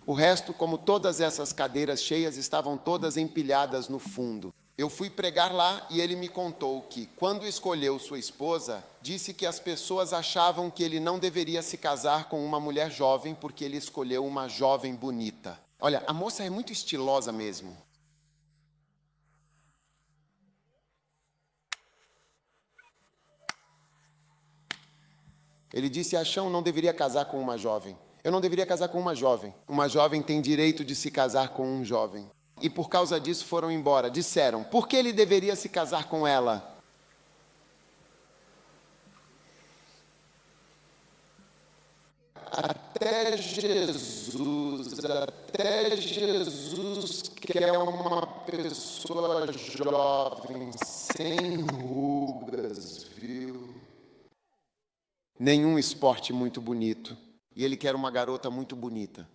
O resto, como todas essas cadeiras cheias, estavam todas empilhadas no fundo. Eu fui pregar lá e ele me contou que, quando escolheu sua esposa, disse que as pessoas achavam que ele não deveria se casar com uma mulher jovem porque ele escolheu uma jovem bonita. Olha, a moça é muito estilosa mesmo. Ele disse, Achão não deveria casar com uma jovem. Eu não deveria casar com uma jovem. Uma jovem tem direito de se casar com um jovem. E por causa disso foram embora. Disseram, por que ele deveria se casar com ela? Até Jesus quer uma pessoa jovem, sem rugas, viu? Nenhum esporte muito bonito. E ele quer uma garota muito bonita.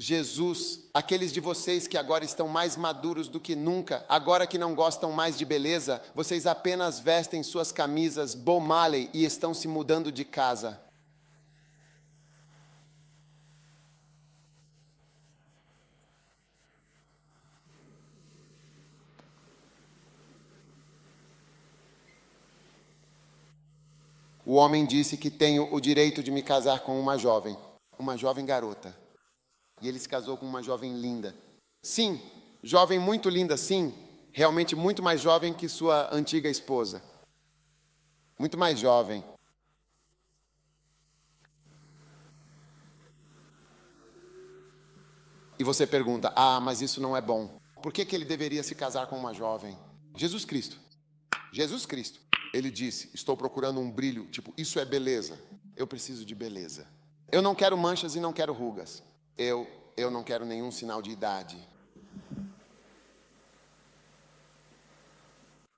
Jesus, aqueles de vocês que agora estão mais maduros do que nunca, agora que não gostam mais de beleza, vocês apenas vestem suas camisas Bob Marley e estão se mudando de casa. O homem disse que tenho o direito de me casar com uma jovem garota. E ele se casou com uma jovem linda. Sim, jovem muito linda, sim. Realmente muito mais jovem que sua antiga esposa. Muito mais jovem. E você pergunta, mas isso não é bom. Por que ele deveria se casar com uma jovem? Jesus Cristo. Jesus Cristo. Ele disse, estou procurando um brilho, tipo, isso é beleza. Eu preciso de beleza. Eu não quero manchas e não quero rugas. Eu não quero nenhum sinal de idade.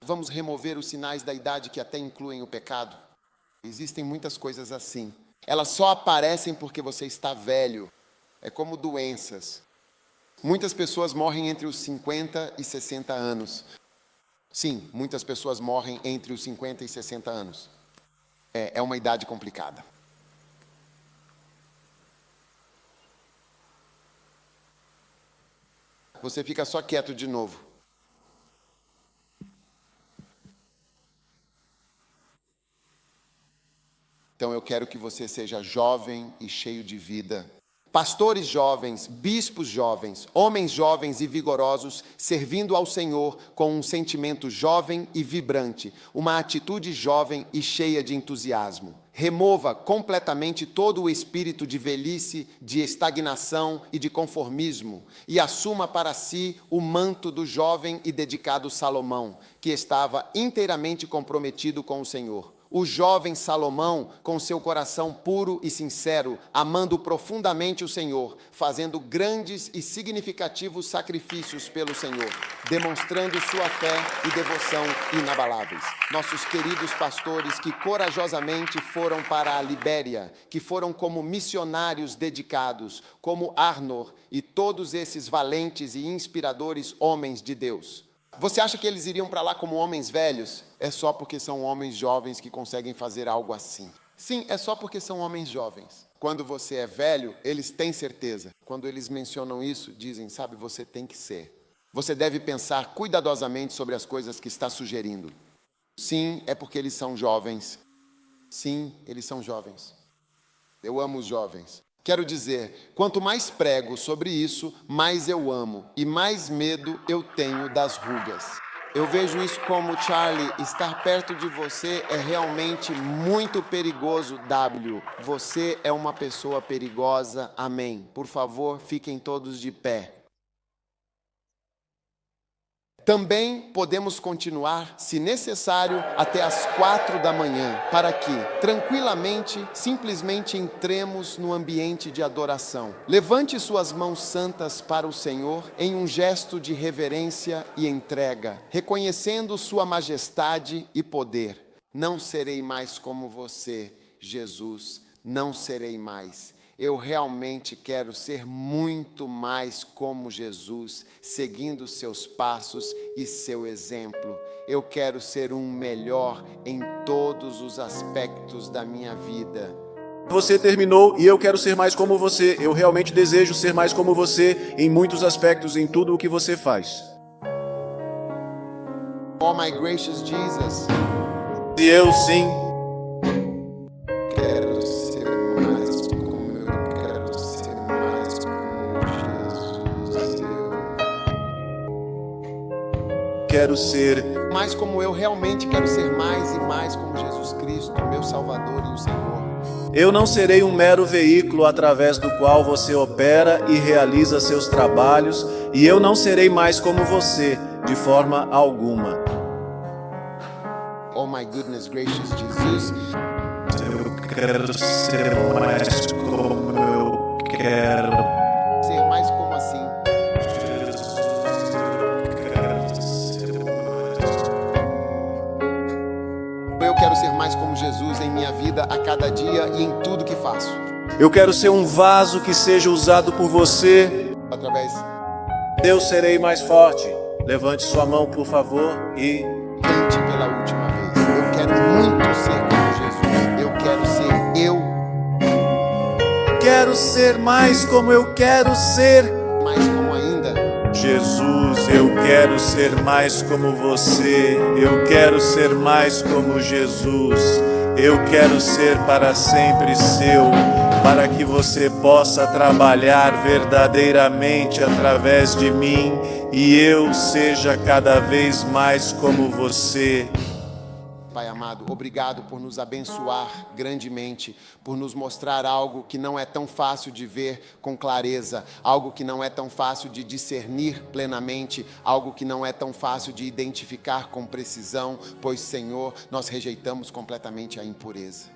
Vamos remover os sinais da idade que até incluem o pecado? Existem muitas coisas assim. Elas só aparecem porque você está velho. É como doenças. Muitas pessoas morrem entre os 50 e 60 anos. Sim, muitas pessoas morrem entre os 50 e 60 anos. É uma idade complicada. Você fica só quieto de novo. Então eu quero que você seja jovem e cheio de vida. Pastores jovens, bispos jovens, homens jovens e vigorosos, servindo ao Senhor com um sentimento jovem e vibrante, uma atitude jovem e cheia de entusiasmo. Remova completamente todo o espírito de velhice, de estagnação e de conformismo e assuma para si o manto do jovem e dedicado Salomão, que estava inteiramente comprometido com o Senhor. O jovem Salomão, com seu coração puro e sincero, amando profundamente o Senhor, fazendo grandes e significativos sacrifícios pelo Senhor, demonstrando sua fé e devoção inabaláveis. Nossos queridos pastores que corajosamente foram para a Libéria, que foram como missionários dedicados, como Arnor e todos esses valentes e inspiradores homens de Deus. Você acha que eles iriam para lá como homens velhos? É só porque são homens jovens que conseguem fazer algo assim. Sim, é só porque são homens jovens. Quando você é velho, eles têm certeza. Quando eles mencionam isso, dizem, sabe, você tem que ser. Você deve pensar cuidadosamente sobre as coisas que está sugerindo. Sim, é porque eles são jovens. Sim, eles são jovens. Eu amo os jovens. Quero dizer, quanto mais prego sobre isso, mais eu amo e mais medo eu tenho das rugas. Eu vejo isso como, Charlie, estar perto de você é realmente muito perigoso, W. Você é uma pessoa perigosa, amém. Por favor, fiquem todos de pé. Também podemos continuar, se necessário, até às 4 da manhã, para que, tranquilamente, simplesmente entremos no ambiente de adoração. Levante suas mãos santas para o Senhor em um gesto de reverência e entrega, reconhecendo sua majestade e poder. Não serei mais como você, Jesus, não serei mais. Eu realmente quero ser muito mais como Jesus, seguindo seus passos e seu exemplo. Eu quero ser um melhor em todos os aspectos da minha vida. Você terminou e eu quero ser mais como você. Eu realmente desejo ser mais como você em muitos aspectos, em tudo o que você faz. Oh, my gracious Jesus. E eu sim. Quero ser mais como eu quero ser mais como Jesus. Quero ser Mais como eu realmente quero ser mais e mais como Jesus Cristo, meu Salvador e o Senhor. Eu não serei um mero veículo através do qual você opera e realiza seus trabalhos, e eu não serei mais como você, de forma alguma. Oh my goodness gracious Jesus. Eu quero ser mais como eu quero. Ser mais como assim. Eu quero ser mais como Jesus em minha vida a cada dia e em tudo que faço. Eu quero ser um vaso que seja usado por você. Através, Eu serei mais forte. Levante sua mão, por favor, e cante pela última vez. Eu quero muito ser como Jesus. Eu quero ser eu, quero ser mais como eu quero ser. mais como ainda. Jesus, eu quero ser mais como você. Eu quero ser mais como Jesus. Eu quero ser para sempre seu, para que você possa trabalhar verdadeiramente através de mim e eu seja cada vez mais como você. Pai amado, obrigado por nos abençoar grandemente, por nos mostrar algo que não é tão fácil de ver com clareza, algo que não é tão fácil de discernir plenamente, algo que não é tão fácil de identificar com precisão, pois, Senhor, nós rejeitamos completamente a impureza.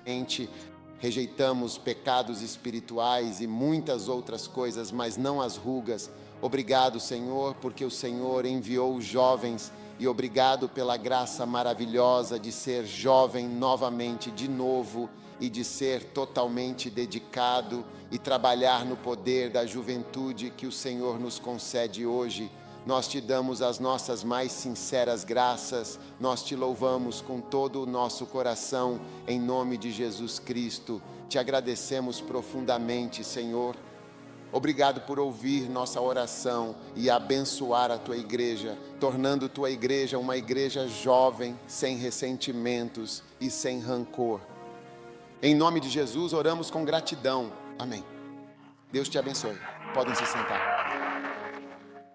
Rejeitamos pecados espirituais e muitas outras coisas, mas não as rugas. Obrigado, Senhor, porque o Senhor enviou os jovens. E obrigado pela graça maravilhosa de ser jovem novamente, de novo, e de ser totalmente dedicado e trabalhar no poder da juventude que o Senhor nos concede hoje. Nós te damos as nossas mais sinceras graças, nós te louvamos com todo o nosso coração, em nome de Jesus Cristo. Te agradecemos profundamente, Senhor. Obrigado por ouvir nossa oração e abençoar a Tua igreja, tornando Tua igreja uma igreja jovem, sem ressentimentos e sem rancor. Em nome de Jesus, oramos com gratidão. Amém. Deus te abençoe. Podem se sentar.